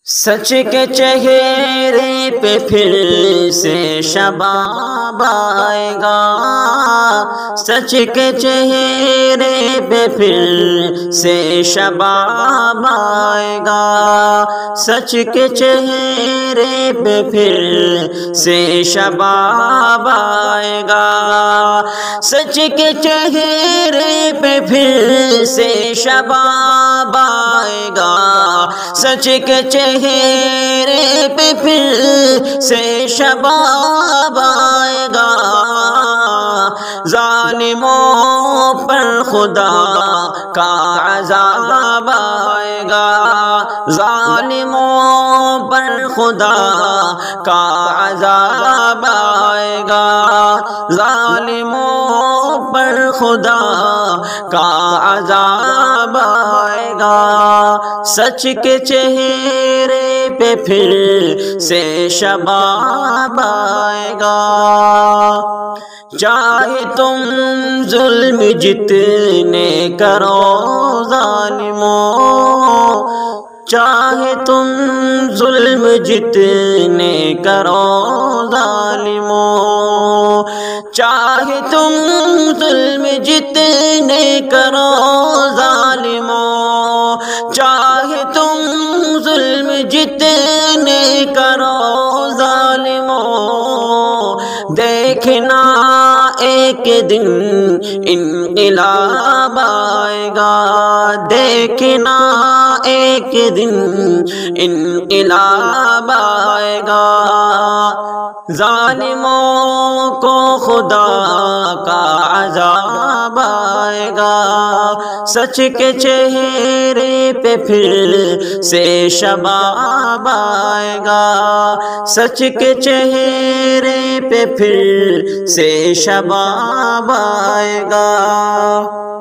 سچ کے چہرے پہ پھر سے شباب آئے گا، سچ کے چہرے پہ پھر سے شباب آئے گا، سچ کے چہرے پہ پھر سے شباب آئے گا، سچ کے چہرے پہ پھر سے شباب آئے گا، سچ کے چہرے پہ پھر سے شباب آئے گا، ظالموں پر خدا کا عذاب آئے گا، ظالموں پر خدا کا عذاب آئے گا، ظالموں پر خدا کا عذاب آئے گا، سچ کے چہرے پہ پھر سے شباب آئے گا، چاہے تم ظلم جتنے کرو ظالموں، چاہے تم ظلم جتنے کرو ظالموں، چاہے تم ظلم جتنے کرو ظالموں، چاہے تم ظلم جتنے کرو ظالموں، دیکھنا ایک دن انقلاب آئے گا، دیکھنا ایک دن انقلاب آئے گا، ظالموں کو خدا کا عذاب آئے گا، سچ کے چہرے پہ پھر سے شباب آئے گا، سچ کے چہرے پہ پھر سے شباب آئے گا۔